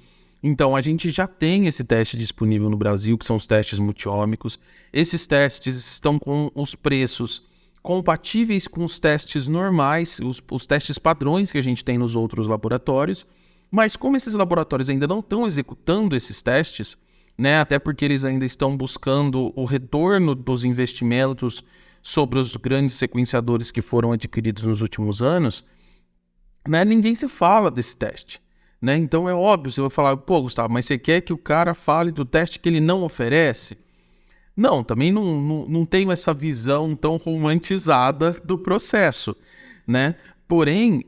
Então, a gente já tem esse teste disponível no Brasil, que são os testes multiômicos. Esses testes estão com os preços compatíveis com os testes normais, os testes padrões que a gente tem nos outros laboratórios. Mas como esses laboratórios ainda não estão executando esses testes, né, até porque eles ainda estão buscando o retorno dos investimentos sobre os grandes sequenciadores que foram adquiridos nos últimos anos, né, ninguém se fala desse teste. né? Então é óbvio, você vai falar, pô, Gustavo, mas você quer que o cara fale do teste que ele não oferece? Não, também não tenho essa visão tão romantizada do processo, né? Porém,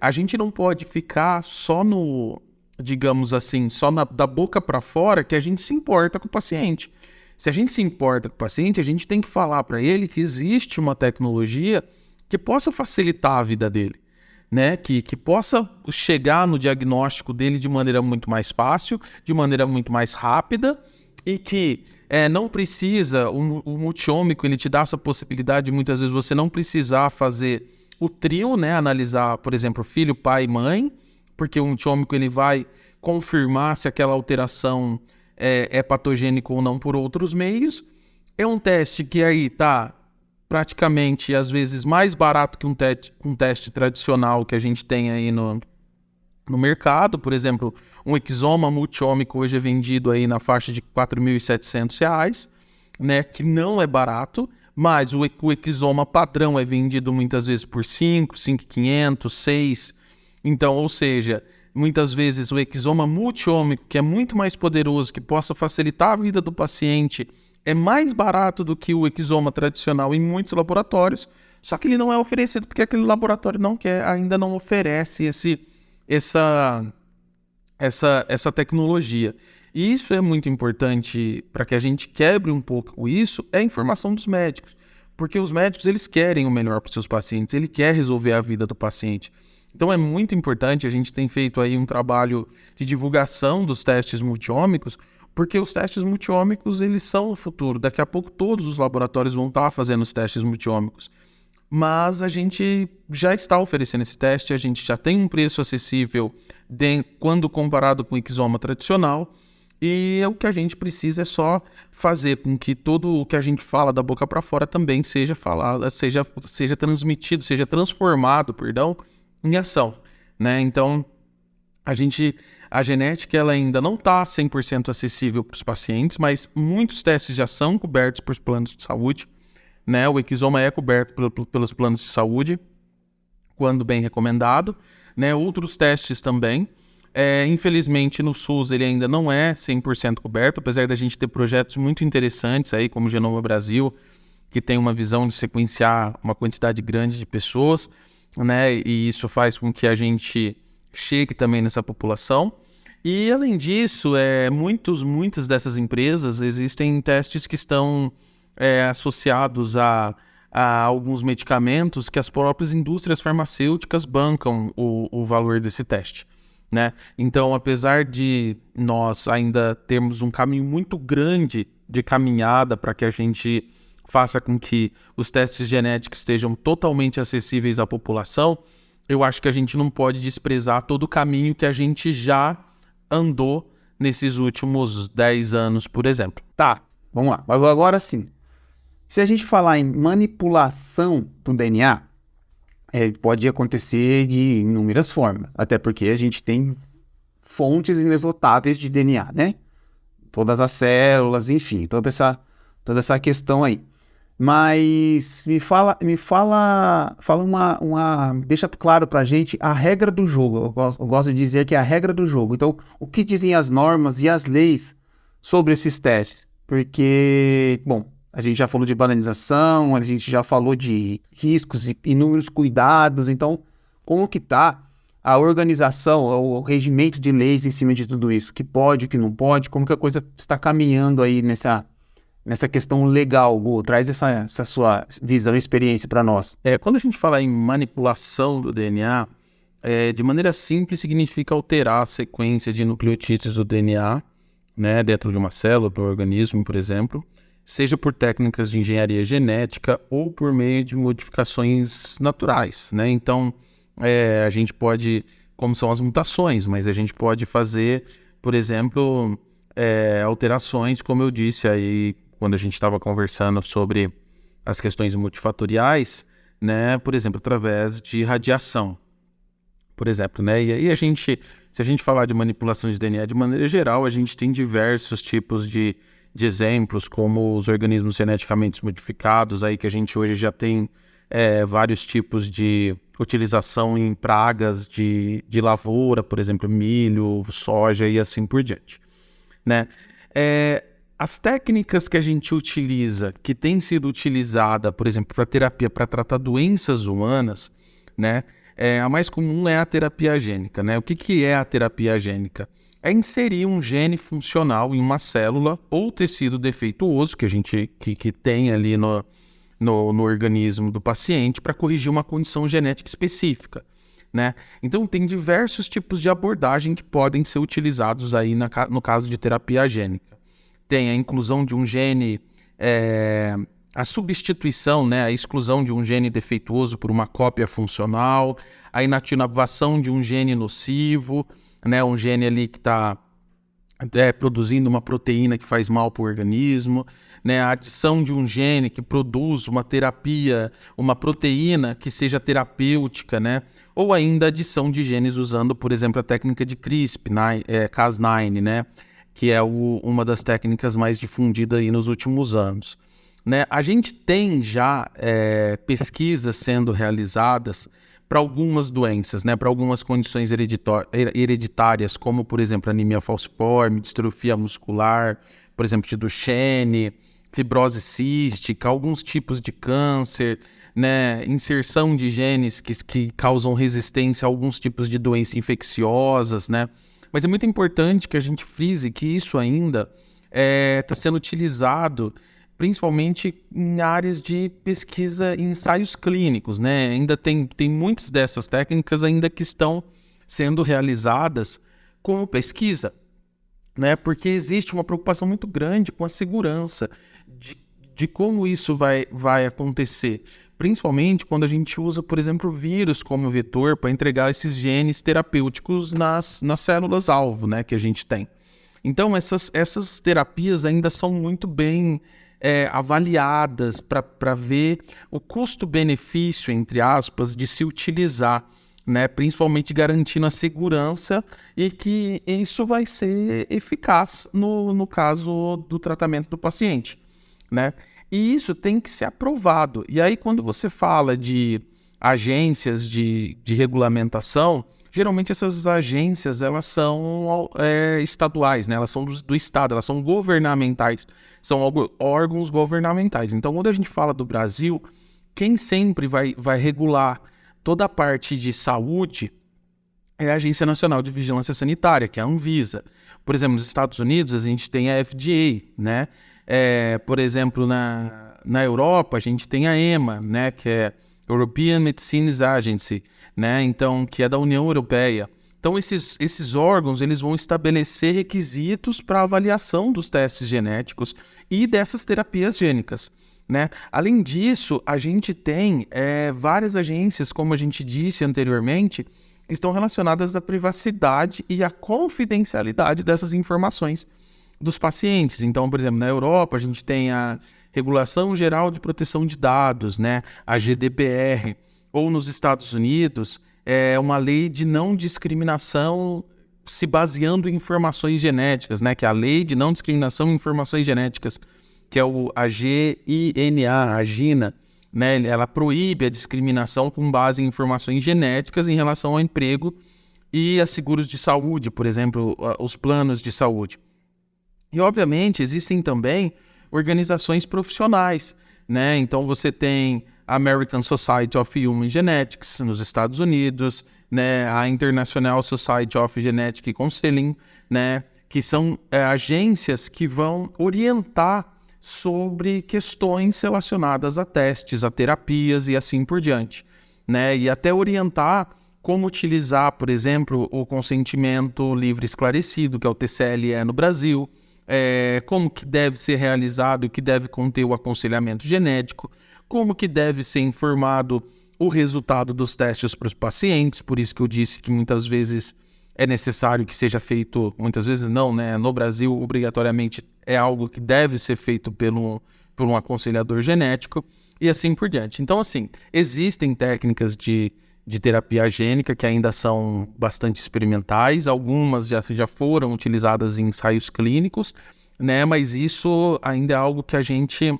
a gente não pode ficar só no, digamos assim, só da boca para fora que a gente se importa com o paciente. Se a gente se importa com o paciente, a gente tem que falar para ele que existe uma tecnologia que possa facilitar a vida dele, né? Que possa chegar no diagnóstico dele de maneira muito mais fácil, de maneira muito mais rápida, e que não precisa, o multiômico, ele te dá essa possibilidade de muitas vezes você não precisar fazer o trio, né? Analisar, por exemplo, filho, pai e mãe, porque o multiômico ele vai confirmar se aquela alteração é patogênica ou não por outros meios. É um teste que aí tá praticamente, às vezes, mais barato que um teste tradicional que a gente tem aí no mercado. Por exemplo, um exoma multiômico hoje é vendido aí na faixa de R$ 4.700, né, que não é barato, mas o exoma padrão é vendido muitas vezes por 5.500, 6. Então, ou seja, muitas vezes o exoma multiômico, que é muito mais poderoso, que possa facilitar a vida do paciente, é mais barato do que o exoma tradicional em muitos laboratórios, só que ele não é oferecido porque aquele laboratório ainda não oferece essa tecnologia. E isso é muito importante para que a gente quebre um pouco isso, é a informação dos médicos. Porque os médicos, eles querem o melhor para os seus pacientes, ele quer resolver a vida do paciente. Então é muito importante, a gente tem feito aí um trabalho de divulgação dos testes multiômicos, porque os testes multiômicos, eles são o futuro. Daqui a pouco todos os laboratórios vão estar fazendo os testes multiômicos. Mas a gente já está oferecendo esse teste, a gente já tem um preço acessível quando comparado com o exoma tradicional, e o que a gente precisa é só fazer com que tudo o que a gente fala da boca para fora também seja falado, seja transmitido, seja transformado, em ação, né? Então, a genética ela ainda não está 100% acessível para os pacientes, mas muitos testes já são cobertos por planos de saúde, né? O exoma é coberto pelos planos de saúde, quando bem recomendado, né? Outros testes também. Infelizmente, no SUS ele ainda não é 100% coberto, apesar da gente ter projetos muito interessantes aí, como o Genoma Brasil, que tem uma visão de sequenciar uma quantidade grande de pessoas, né? E isso faz com que a gente chegue também nessa população. E, além disso, muitas dessas empresas, existem testes que estão associados a alguns medicamentos que as próprias indústrias farmacêuticas bancam o valor desse teste, né? Então, apesar de nós ainda termos um caminho muito grande de caminhada para que a gente faça com que os testes genéticos estejam totalmente acessíveis à população, eu acho que a gente não pode desprezar todo o caminho que a gente já andou nesses últimos 10 anos, por exemplo. Tá, vamos lá. Agora sim. Se a gente falar em manipulação do DNA, pode acontecer de inúmeras formas. Até porque a gente tem fontes inesgotáveis de DNA, né? Todas as células, enfim, toda essa questão aí. Mas deixa claro pra gente a regra do jogo. Eu gosto de dizer que é a regra do jogo. Então, o que dizem as normas e as leis sobre esses testes? Porque, bom, a gente já falou de banalização, a gente já falou de riscos e inúmeros cuidados. Então, como que tá a organização, o regimento de leis em cima de tudo isso? O que pode, o que não pode? Como que a coisa está caminhando aí nessa questão legal, Gu? Traz essa sua visão e experiência para nós. Quando a gente fala em manipulação do DNA, de maneira simples, significa alterar a sequência de nucleotídeos do DNA, né, dentro de uma célula, do organismo, por exemplo, seja por técnicas de engenharia genética ou por meio de modificações naturais, né? Então, a gente pode, como são as mutações, mas a gente pode fazer, por exemplo, alterações, como eu disse aí, quando a gente estava conversando sobre as questões multifatoriais, né? Por exemplo, através de radiação, por exemplo, né? E aí se a gente falar de manipulação de DNA de maneira geral, a gente tem diversos tipos de exemplos, como os organismos geneticamente modificados, aí que a gente hoje já tem vários tipos de utilização em pragas de lavoura, por exemplo, milho, soja e assim por diante, né? As técnicas que a gente utiliza, que tem sido utilizada, por exemplo, para terapia, para tratar doenças humanas, né? A mais comum é a terapia gênica, né? O que é a terapia gênica? É inserir um gene funcional em uma célula ou tecido defeituoso que a gente que tem ali no organismo do paciente para corrigir uma condição genética específica, né? Então tem diversos tipos de abordagem que podem ser utilizados aí no caso de terapia gênica. Tem a inclusão de um gene, a substituição, né, a exclusão de um gene defeituoso por uma cópia funcional, a inativação de um gene nocivo, né, um gene ali que está produzindo uma proteína que faz mal para o organismo, né, a adição de um gene que produz uma terapia, uma proteína que seja terapêutica, né, ou ainda a adição de genes usando, por exemplo, a técnica de Cas9, né, que é uma das técnicas mais difundidas aí nos últimos anos, né. A gente tem já pesquisas sendo realizadas para algumas doenças, né, para algumas condições hereditárias, como, por exemplo, anemia falciforme, distrofia muscular, por exemplo, de Duchenne, fibrose cística, alguns tipos de câncer, né, inserção de genes que causam resistência a alguns tipos de doenças infecciosas, né. Mas é muito importante que a gente frise que isso ainda está sendo utilizado principalmente em áreas de pesquisa e ensaios clínicos, né? Ainda tem muitas dessas técnicas ainda que estão sendo realizadas como pesquisa, né? Porque existe uma preocupação muito grande com a segurança de como isso vai acontecer, principalmente quando a gente usa, por exemplo, vírus como vetor para entregar esses genes terapêuticos nas células-alvo, né, que a gente tem. Então, essas terapias ainda são muito bem avaliadas para ver o custo-benefício, entre aspas, de se utilizar, né? Principalmente garantindo a segurança e que isso vai ser eficaz no caso do tratamento do paciente, né? E isso tem que ser aprovado. E aí, quando você fala de agências de regulamentação, geralmente essas agências elas são estaduais, né? Elas são do Estado, elas são governamentais, são órgãos governamentais. Então, quando a gente fala do Brasil, quem sempre vai regular toda a parte de saúde é a Agência Nacional de Vigilância Sanitária, que é a Anvisa. Por exemplo, nos Estados Unidos, a gente tem a FDA, né? Por exemplo, na Europa, a gente tem a EMA, né? Que é European Medicines Agency, né? Então, que é da União Europeia. Então, esses órgãos eles vão estabelecer requisitos para avaliação dos testes genéticos e dessas terapias gênicas, né? Além disso, a gente tem várias agências, como a gente disse anteriormente, que estão relacionadas à privacidade e à confidencialidade dessas informações dos pacientes. Então, por exemplo, na Europa, a gente tem a Regulação Geral de Proteção de Dados, né? A GDPR, ou nos Estados Unidos, é uma lei de não discriminação se baseando em informações genéticas, né? Que é a Lei de Não Discriminação em Informações Genéticas, que é a GINA, a GINA, né? Ela proíbe a discriminação com base em informações genéticas em relação ao emprego e a seguros de saúde, por exemplo, os planos de saúde. E, obviamente, existem também organizações profissionais, né? Então, você tem a American Society of Human Genetics nos Estados Unidos, né? A International Society of Genetic Counseling, né? Que são agências que vão orientar sobre questões relacionadas a testes, a terapias e assim por diante, né? E até orientar como utilizar, por exemplo, o consentimento livre esclarecido, que é o TCLE no Brasil, como que deve ser realizado e que deve conter o aconselhamento genético, como que deve ser informado o resultado dos testes para os pacientes. Por isso que eu disse que muitas vezes é necessário que seja feito, muitas vezes não, né? No Brasil, obrigatoriamente, é algo que deve ser feito por um aconselhador genético e assim por diante. Então, assim, existem técnicas de terapia gênica que ainda são bastante experimentais, algumas já foram utilizadas em ensaios clínicos, né? Mas isso ainda é algo que a gente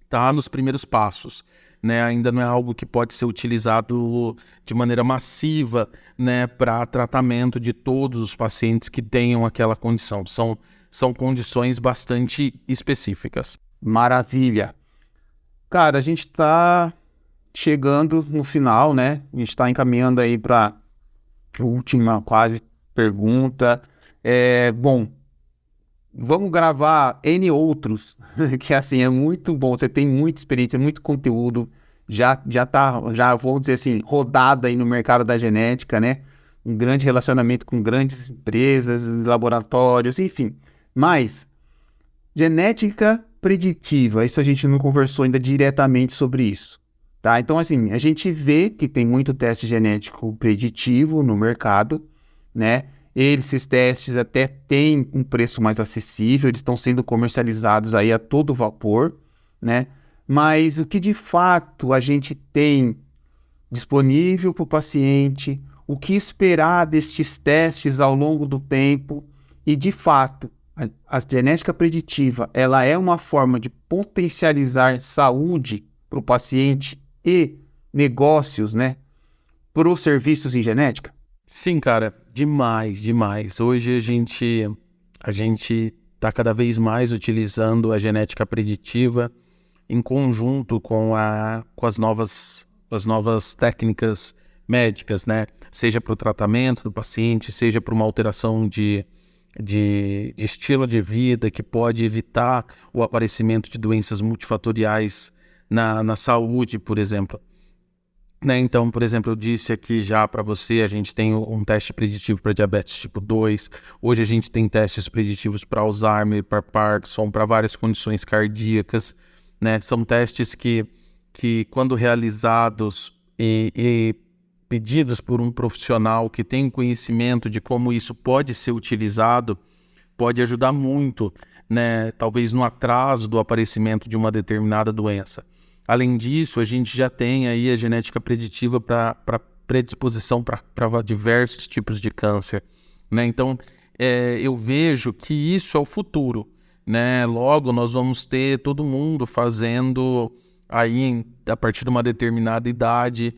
está nos primeiros passos, né? Ainda não é algo que pode ser utilizado de maneira massiva, né, para tratamento de todos os pacientes que tenham aquela condição. São condições bastante específicas. Maravilha. Cara, a gente está chegando no final, né? A gente está encaminhando aí para a última quase pergunta. Bom, vamos gravar N outros, que assim, é muito bom. Você tem muita experiência, muito conteúdo, já vou dizer assim, rodada aí no mercado da genética, né? Um grande relacionamento com grandes empresas, laboratórios, enfim. Mas, genética preditiva, isso a gente não conversou ainda diretamente sobre isso, tá? Então, assim, a gente vê que tem muito teste genético preditivo no mercado, né? Esses testes até têm um preço mais acessível, eles estão sendo comercializados aí a todo vapor, né? Mas o que de fato a gente tem disponível para o paciente, o que esperar destes testes ao longo do tempo e, de fato, a genética preditiva, ela é uma forma de potencializar saúde para o paciente e negócios, né, para os serviços em genética? Sim, cara, demais, demais. Hoje a gente está cada vez mais utilizando a genética preditiva em conjunto com as novas técnicas médicas, né? Seja para o tratamento do paciente, seja para uma alteração de estilo de vida que pode evitar o aparecimento de doenças multifatoriais na saúde, por exemplo. Né? Então, por exemplo, eu disse aqui já para você, a gente tem um teste preditivo para diabetes tipo 2, hoje a gente tem testes preditivos para Alzheimer, para Parkinson, para várias condições cardíacas, né? São testes que quando realizados e pedidos por um profissional que tem conhecimento de como isso pode ser utilizado, pode ajudar muito, né? Talvez no atraso do aparecimento de uma determinada doença. Além disso, a gente já tem aí a genética preditiva para predisposição para diversos tipos de câncer, né? Então, eu vejo que isso é o futuro, né? Logo, nós vamos ter todo mundo fazendo aí, a partir de uma determinada idade,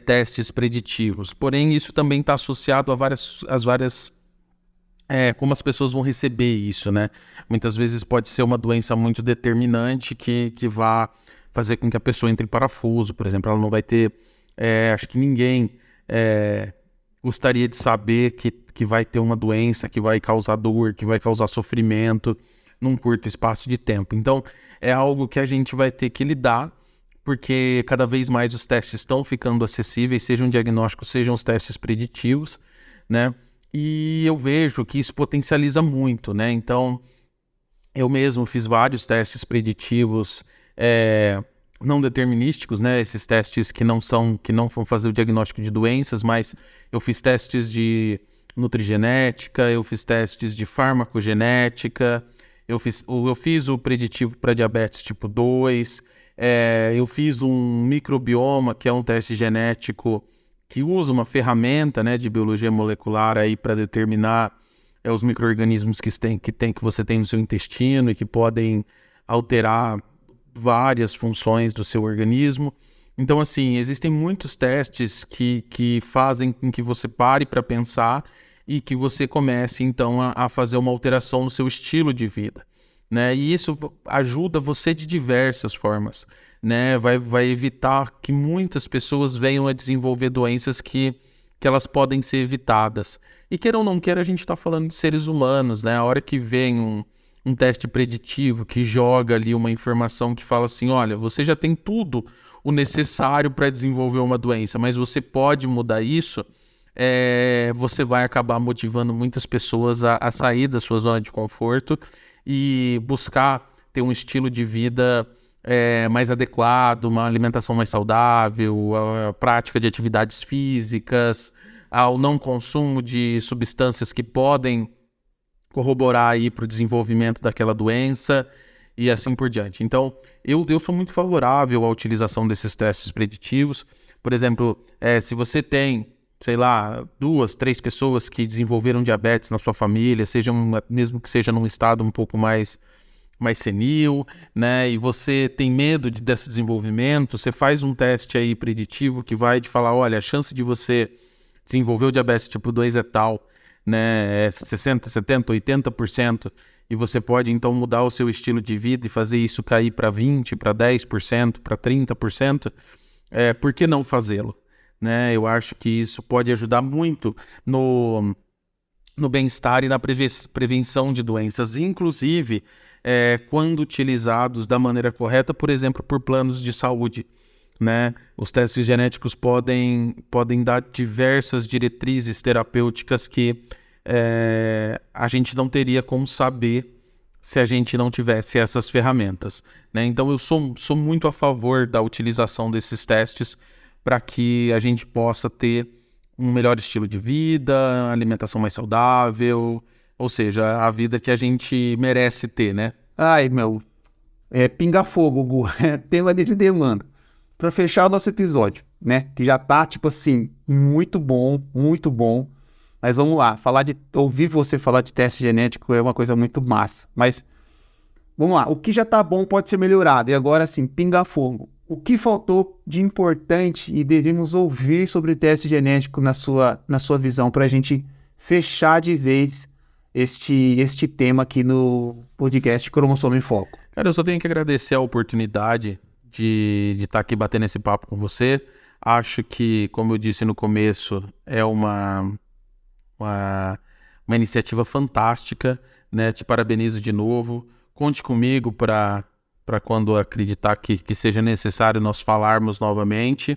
testes preditivos. Porém, isso também está associado às várias como as pessoas vão receber isso, né? Muitas vezes pode ser uma doença muito determinante que vá fazer com que a pessoa entre em parafuso, por exemplo. Ela não vai ter... acho que ninguém gostaria de saber que vai ter uma doença que vai causar dor, que vai causar sofrimento num curto espaço de tempo. Então, é algo que a gente vai ter que lidar, porque cada vez mais os testes estão ficando acessíveis, sejam diagnósticos, sejam os testes preditivos, né? E eu vejo que isso potencializa muito, né? Então, eu mesmo fiz vários testes preditivos não determinísticos, né? Esses testes que não vão fazer o diagnóstico de doenças, mas eu fiz testes de nutrigenética, eu fiz testes de farmacogenética, eu fiz o preditivo para diabetes tipo 2, eu fiz um microbioma, que é um teste genético que usa uma ferramenta, né, de biologia molecular aí para determinar os micro-organismos que você tem no seu intestino e que podem alterar várias funções do seu organismo. Então, assim, existem muitos testes que fazem com que você pare para pensar e que você comece, então, a fazer uma alteração no seu estilo de vida, né? E isso ajuda você de diversas formas, né? Vai evitar que muitas pessoas venham a desenvolver doenças que elas podem ser evitadas. E queira ou não queira, a gente está falando de seres humanos, né? A hora que vem um teste preditivo que joga ali uma informação que fala assim, olha, você já tem tudo o necessário para desenvolver uma doença, mas você pode mudar isso, você vai acabar motivando muitas pessoas a sair da sua zona de conforto e buscar ter um estilo de vida mais adequado, uma alimentação mais saudável, a prática de atividades físicas, ao não consumo de substâncias que podem corroborar aí para o desenvolvimento daquela doença e assim por diante. Então, eu sou muito favorável à utilização desses testes preditivos. Por exemplo, se você tem, sei lá, 2, 3 pessoas que desenvolveram diabetes na sua família, mesmo que seja num estado um pouco mais mais senil, né? E você tem medo desse desenvolvimento, você faz um teste aí preditivo que vai te falar, olha, a chance de você desenvolver o diabetes tipo 2 é tal, né? É 60, 70, 80%, e você pode então mudar o seu estilo de vida e fazer isso cair para 20%, para 10%, para 30%, por que não fazê-lo? Né? Eu acho que isso pode ajudar muito no bem-estar e na prevenção de doenças, inclusive quando utilizados da maneira correta, por exemplo, por planos de saúde, né? Os testes genéticos podem dar diversas diretrizes terapêuticas que a gente não teria como saber se a gente não tivesse essas ferramentas, né? Então eu sou muito a favor da utilização desses testes para que a gente possa ter um melhor estilo de vida, alimentação mais saudável, ou seja, a vida que a gente merece ter, né? Ai, meu, pinga fogo, Gu, tema de demanda. Para fechar o nosso episódio, né, que já tá, tipo assim, muito bom, mas vamos lá, ouvir você falar de teste genético é uma coisa muito massa, mas vamos lá, o que já tá bom pode ser melhorado, e agora assim, pinga fogo. O que faltou de importante e devemos ouvir sobre o teste genético na sua visão, para a gente fechar de vez este tema aqui no podcast Cromossomo em Foco? Cara, eu só tenho que agradecer a oportunidade de estar aqui batendo esse papo com você. Acho que, como eu disse no começo, é uma iniciativa fantástica, né? Te parabenizo de novo. Conte comigo para quando acreditar que seja necessário nós falarmos novamente,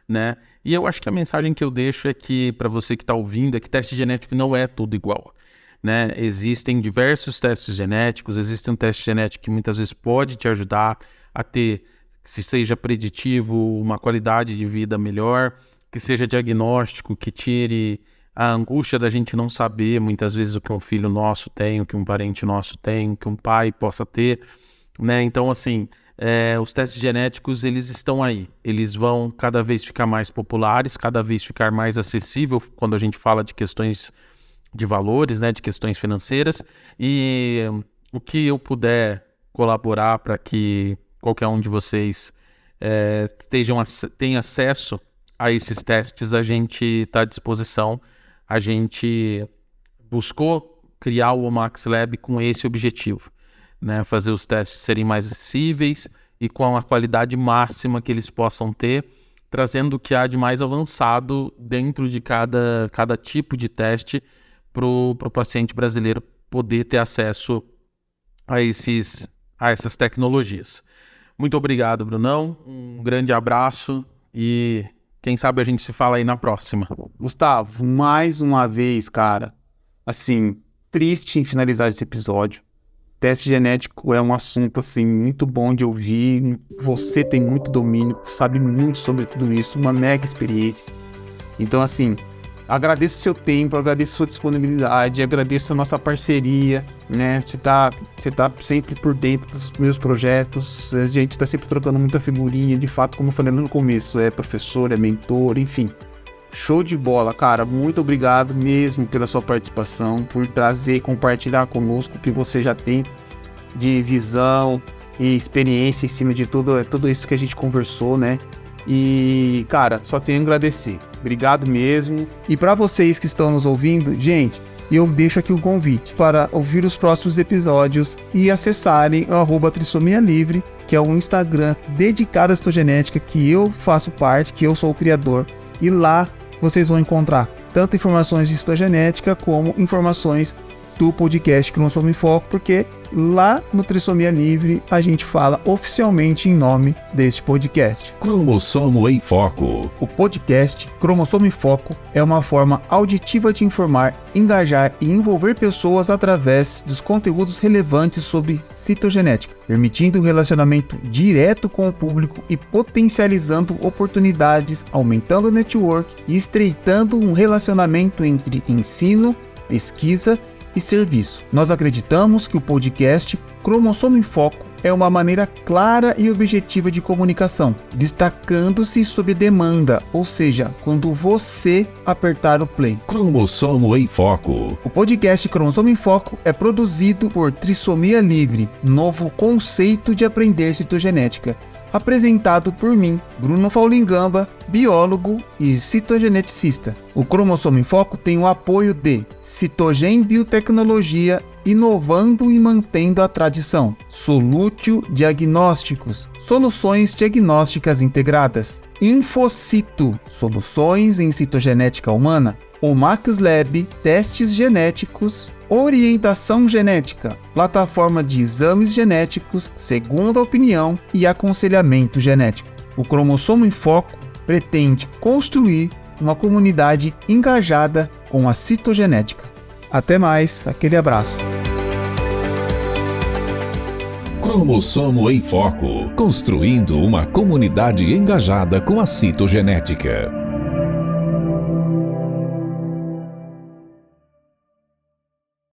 né? E eu acho que a mensagem que eu deixo é que, para você que está ouvindo, é que teste genético não é tudo igual, né? Existem diversos testes genéticos, existe um teste genético que muitas vezes pode te ajudar a ter, se seja preditivo, uma qualidade de vida melhor, que seja diagnóstico, que tire a angústia da gente não saber muitas vezes o que um filho nosso tem, o que um parente nosso tem, o que um pai possa ter, né? Então, assim, os testes genéticos, eles estão aí. Eles vão cada vez ficar mais populares, cada vez ficar mais acessível quando a gente fala de questões de valores, né? De questões financeiras. E o que eu puder colaborar para que qualquer um de vocês tenha acesso a esses testes, a gente está à disposição. A gente buscou criar o Omax Lab com esse objetivo, né? Fazer os testes serem mais acessíveis e com a qualidade máxima que eles possam ter, trazendo o que há de mais avançado dentro de cada tipo de teste para o paciente brasileiro poder ter acesso a essas tecnologias. Muito obrigado, Brunão. Um grande abraço e quem sabe a gente se fala aí na próxima. Gustavo, mais uma vez, cara, assim, triste em finalizar esse episódio. Teste genético é um assunto, assim, muito bom de ouvir. Você tem muito domínio, sabe muito sobre tudo isso, uma mega experiência. Então, assim, agradeço o seu tempo, agradeço a sua disponibilidade, agradeço a nossa parceria, né? Você tá sempre por dentro dos meus projetos, a gente tá sempre trocando muita figurinha, de fato, como eu falei no começo, é professor, é mentor, enfim. Show de bola, cara, muito obrigado mesmo pela sua participação, por trazer, compartilhar conosco o que você já tem de visão e experiência em cima de tudo isso que a gente conversou, né? E, cara, só tenho a agradecer. Obrigado mesmo. E para vocês que estão nos ouvindo, gente, eu deixo aqui o convite para ouvir os próximos episódios e acessarem o @trissomialivre, que é um Instagram dedicado à citogenética, que eu faço parte, que eu sou o criador. E lá vocês vão encontrar tanto informações de citogenética como informações do podcast Cromossomo em Foco, porque lá no Trissomia Livre a gente fala oficialmente em nome deste podcast. Cromossomo em Foco. O podcast Cromossomo em Foco é uma forma auditiva de informar, engajar e envolver pessoas através dos conteúdos relevantes sobre citogenética, permitindo um relacionamento direto com o público e potencializando oportunidades, aumentando o network e estreitando um relacionamento entre ensino, pesquisa e serviço. Nós acreditamos que o podcast Cromossomo em Foco é uma maneira clara e objetiva de comunicação, destacando-se sob demanda, ou seja, quando você apertar o play. Cromossomo em Foco. O podcast Cromossomo em Foco é produzido por Trissomia Livre, novo conceito de aprender citogenética, apresentado por mim, Bruno Faulingamba, biólogo e citogeneticista. O Cromossomo em Foco tem o apoio de Citogen Biotecnologia, inovando e mantendo a tradição. Solútil Diagnósticos, soluções diagnósticas integradas. Infocito, soluções em citogenética humana. O Max Lab, testes genéticos. Orientação genética, plataforma de exames genéticos, segunda opinião e aconselhamento genético. O Cromossomo em Foco pretende construir uma comunidade engajada com a citogenética. Até mais, aquele abraço. Cromossomo em Foco, construindo uma comunidade engajada com a citogenética.